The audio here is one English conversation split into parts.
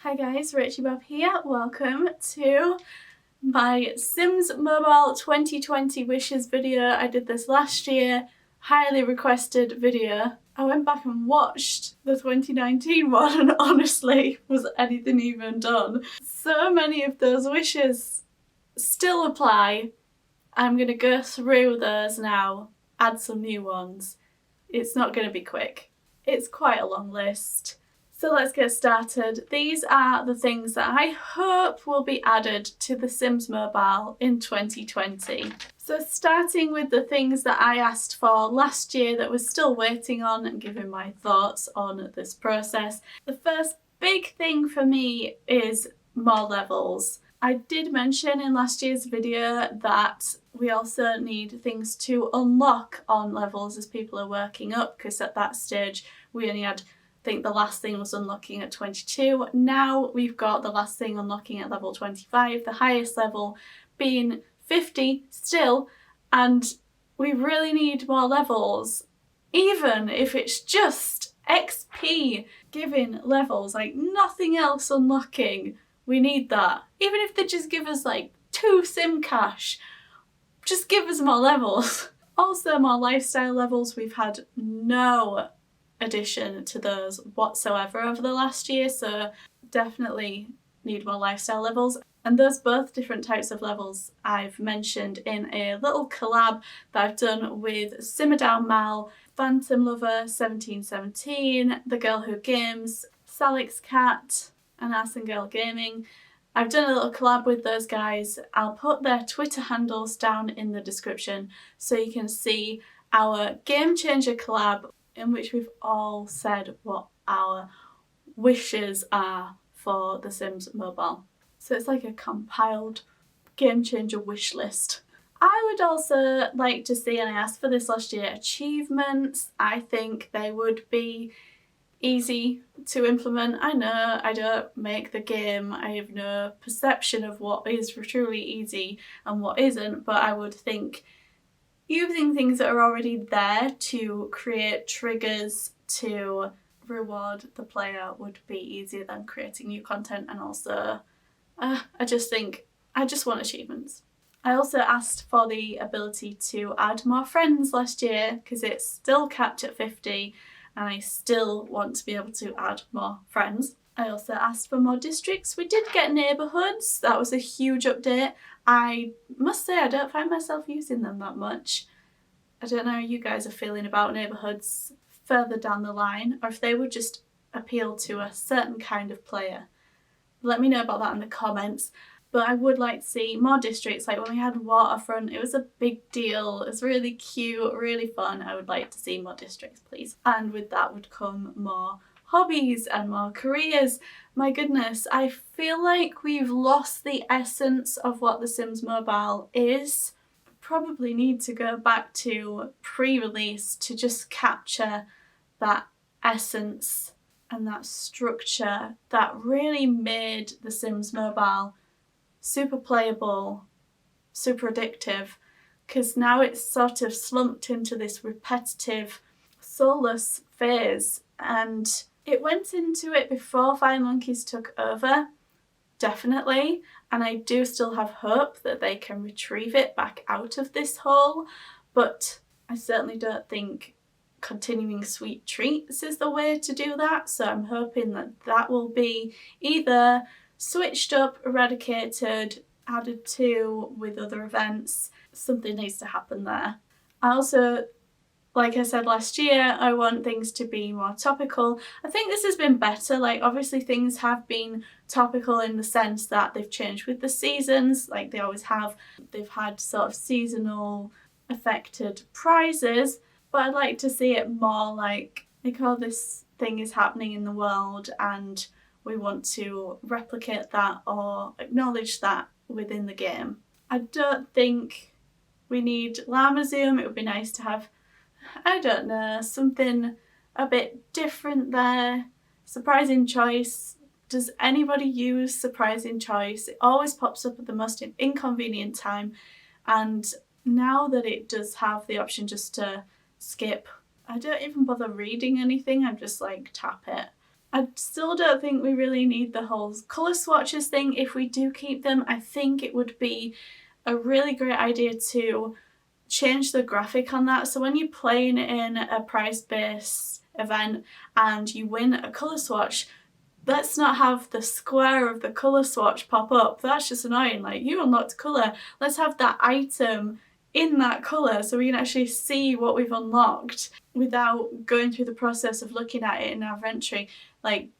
Hi guys, rachybop here. Welcome to my Sims Mobile 2020 wishes video. I did this last year, highly requested video. I went back and watched the 2019 one and honestly, was anything even done? So many of those wishes still apply. I'm gonna go through those now, add some new ones. It's not gonna be quick. It's quite a long list. So let's get started. These are the things that I hope will be added to The Sims Mobile in 2020. So starting with the things that I asked for last year that we're still waiting on and giving my thoughts on this process. The first big thing for me is more levels. I did mention in last year's video that we also need things to unlock on levels as people are working up, because at that stage we only had, I think the last thing was unlocking at 22. Now we've got the last thing unlocking at level 25, the highest level being 50 still, and we really need more levels, even if it's just XP giving levels, like nothing else unlocking. We need that. Even if they just give us like 2 sim cash, just give us more levels. Also more lifestyle levels. We've had no addition to those whatsoever over the last year, so definitely need more lifestyle levels. And those both different types of levels I've mentioned in a little collab that I've done with Simmer Down Mal, Phantom Lover 1717, The Girl Who Games, Salix Cat, and Arson Girl Gaming. I've done a little collab with those guys. I'll put their Twitter handles down in the description so you can see our Game Changer collab, in which we've all said what our wishes are for The Sims Mobile. So it's like a compiled Game Changer wish list. I would also like to see, and I asked for this last year, achievements. I think they would be easy to implement. I know I don't make the game, I have no perception of what is truly easy and what isn't, but I would think using things that are already there to create triggers to reward the player would be easier than creating new content. And also I just want achievements. I also asked for the ability to add more friends last year because it's still capped at 50 and I still want to be able to add more friends. I also asked for more districts. We did get neighbourhoods. That was a huge update. I must say I don't find myself using them that much. I don't know how you guys are feeling about neighbourhoods further down the line, or if they would just appeal to a certain kind of player. Let me know about that in the comments. But I would like to see more districts. Like when we had Waterfront, it was a big deal. It was really cute, really fun. I would like to see more districts, please. And with that would come more hobbies and more careers. My goodness, I feel like we've lost the essence of what The Sims Mobile is. Probably need to go back to pre-release to just capture that essence and that structure that really made The Sims Mobile super playable, super addictive, because now it's sort of slumped into this repetitive, soulless phase, and it went into it before FireMonkeys took over, definitely, and I do still have hope that they can retrieve it back out of this hole, but I certainly don't think continuing Sweet Treats is the way to do that, so I'm hoping that that will be either switched up, eradicated, added to with other events. Something needs to happen there. I also, like I said last year, I want things to be more topical. I think this has been better. Like obviously things have been topical in the sense that they've changed with the seasons, like they always have. They've had sort of seasonal affected prizes, but I'd like to see it more like oh, this thing is happening in the world and we want to replicate that or acknowledge that within the game. I don't think we need Llama Zoom. It would be nice to have, I don't know, something a bit different there. Surprising choice. Does anybody use surprising choice? It always pops up at the most inconvenient time, and now that it does have the option just to skip, I don't even bother reading anything. I'm just like tap it. I still don't think we really need the whole colour swatches thing. If we do keep them, I think it would be a really great idea to change the graphic on that. So when you're playing in a prize-based event and you win a colour swatch, let's not have the square of the colour swatch pop up. That's just annoying. Like, you unlocked colour. Let's have that item in that colour so we can actually see what we've unlocked without going through the process of looking at it in our inventory. Like,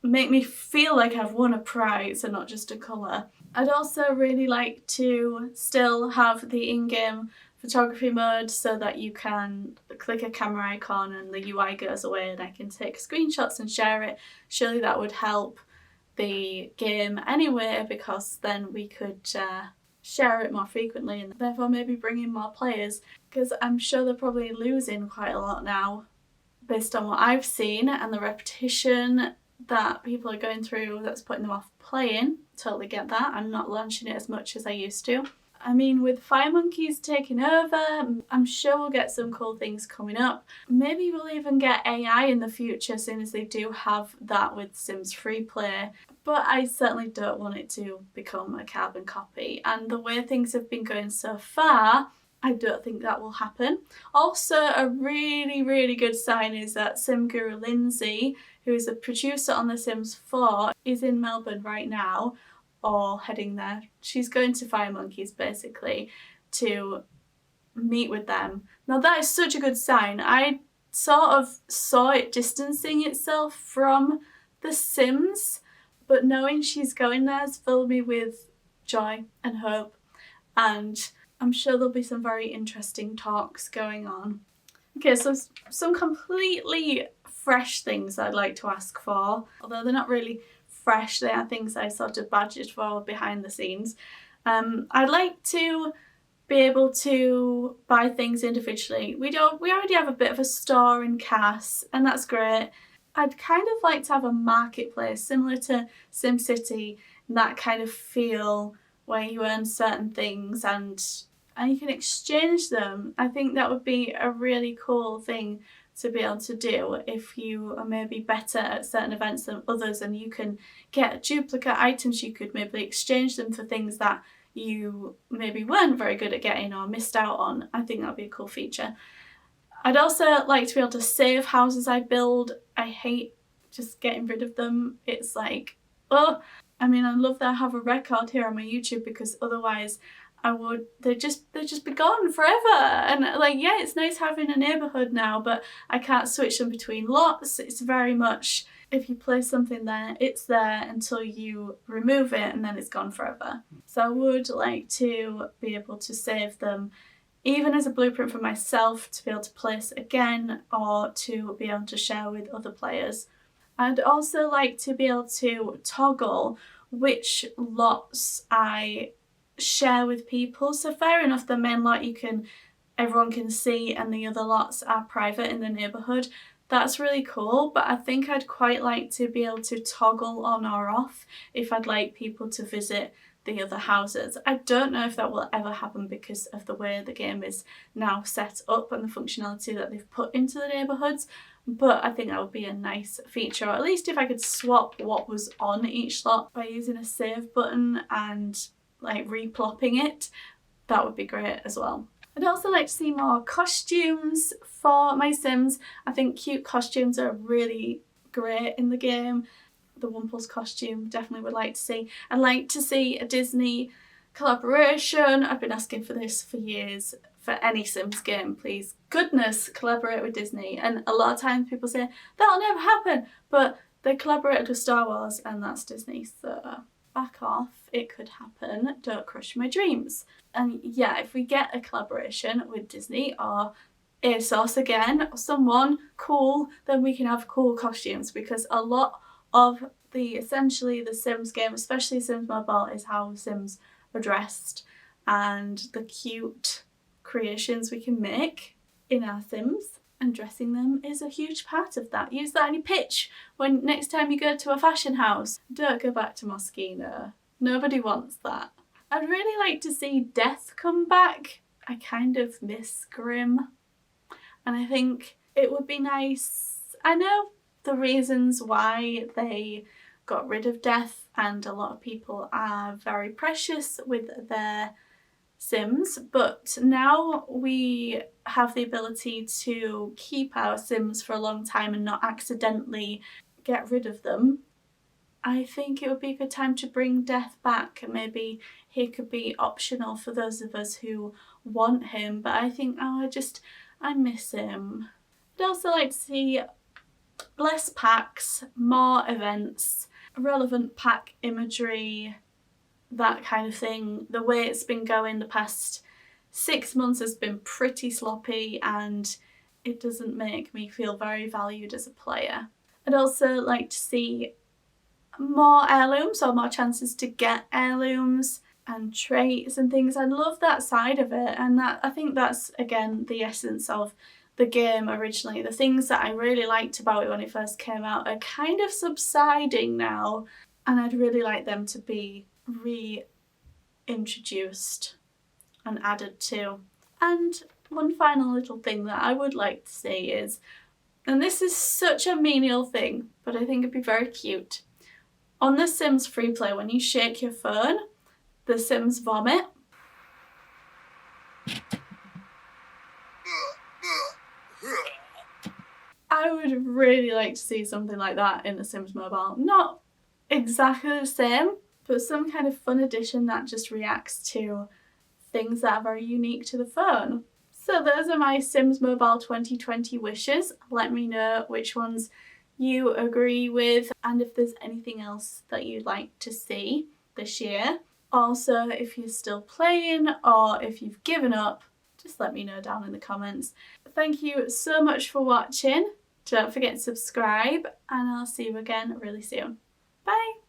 make me feel like I've won a prize and not just a colour. I'd also really like to still have the in-game photography mode so that you can click a camera icon and the UI goes away and I can take screenshots and share it. Surely that would help the game anyway, because then we could share it more frequently and therefore maybe bring in more players, because I'm sure they're probably losing quite a lot now based on what I've seen and the repetition that people are going through that's putting them off playing. Totally get that. I'm not launching it as much as I used to. I mean, with FireMonkeys taking over, I'm sure we'll get some cool things coming up. Maybe we'll even get AI in the future, as soon as they do have that with Sims Freeplay. But I certainly don't want it to become a carbon copy. And the way things have been going so far, I don't think that will happen. Also, a really, really good sign is that Sim Guru Lindsay, who is a producer on The Sims 4, is in Melbourne right now, or heading there. She's going to FireMonkeys basically to meet with them. Now that is such a good sign. I sort of saw it distancing itself from The Sims, but knowing she's going there has filled me with joy and hope, and I'm sure there'll be some very interesting talks going on. Okay, so some completely fresh things I'd like to ask for, although they're not really fresh, they are things I sort of budgeted for behind the scenes. I'd like to be able to buy things individually. We already have a bit of a store in Cass, and that's great. I'd kind of like to have a marketplace similar to SimCity, that kind of feel where you earn certain things and you can exchange them. I think that would be a really cool thing to be able to do if you are maybe better at certain events than others, and you can get duplicate items. You could maybe exchange them for things that you maybe weren't very good at getting or missed out on. I think that would be a cool feature. I'd also like to be able to save houses I build. I hate just getting rid of them. It's like, oh, I mean, I'd love that I have a record here on my YouTube, because otherwise they'd just be gone forever. And like, yeah, it's nice having a neighbourhood now, but I can't switch them between lots. It's very much, if you place something there, it's there until you remove it and then it's gone forever. So I would like to be able to save them, even as a blueprint for myself to be able to place again or to be able to share with other players. I'd also like to be able to toggle which lots I share with people. So fair enough, the main lot everyone can see, and the other lots are private in the neighbourhood. That's really cool, but I think I'd quite like to be able to toggle on or off if I'd like people to visit the other houses. I don't know if that will ever happen because of the way the game is now set up and the functionality that they've put into the neighbourhoods, but I think that would be a nice feature, or at least if I could swap what was on each lot by using a save button and like replopping it, that would be great as well. I'd also like to see more costumes for my Sims. I think cute costumes are really great in the game. The Wumples costume, definitely would like to see. I'd like to see a Disney collaboration. I've been asking for this for years. For any Sims game, please, goodness, collaborate with Disney. And a lot of times people say, that'll never happen, but they collaborated with Star Wars and that's Disney, so back off, it could happen, don't crush my dreams. And yeah, if we get a collaboration with Disney or ASOS again, or someone cool, then we can have cool costumes, because a lot of essentially the Sims game, especially Sims Mobile, is how Sims are dressed, and the cute creations we can make in our Sims, and dressing them is a huge part of that. Use that on your pitch when next time you go to a fashion house. Don't go back to Moschino. Nobody wants that. I'd really like to see Death come back. I kind of miss Grim, and I think it would be nice. I know the reasons why they got rid of death, and a lot of people are very precious with their Sims, but now we have the ability to keep our Sims for a long time and not accidentally get rid of them. I think it would be a good time to bring death back, and maybe he could be optional for those of us who want him, but I think, oh, I miss him. I'd also like to see less packs, more events, relevant pack imagery, that kind of thing. The way it's been going the past 6 months has been pretty sloppy, and it doesn't make me feel very valued as a player. I'd also like to see more heirlooms, or more chances to get heirlooms and traits and things. I love that side of it, and I think that's again the essence of the game originally. The things that I really liked about it when it first came out are kind of subsiding now, and I'd really like them to be reintroduced and added to. And one final little thing that I would like to see is, and this is such a menial thing, but I think it'd be very cute. On The Sims Freeplay, when you shake your phone, the Sims vomit. I would really like to see something like that in The Sims Mobile. Not exactly the same, but some kind of fun addition that just reacts to things that are very unique to the phone. So those are my Sims Mobile 2020 wishes. Let me know which ones you agree with, and if there's anything else that you'd like to see this year. Also, if you're still playing or if you've given up, just let me know down in the comments. Thank you so much for watching. Don't forget to subscribe, and I'll see you again really soon. Bye!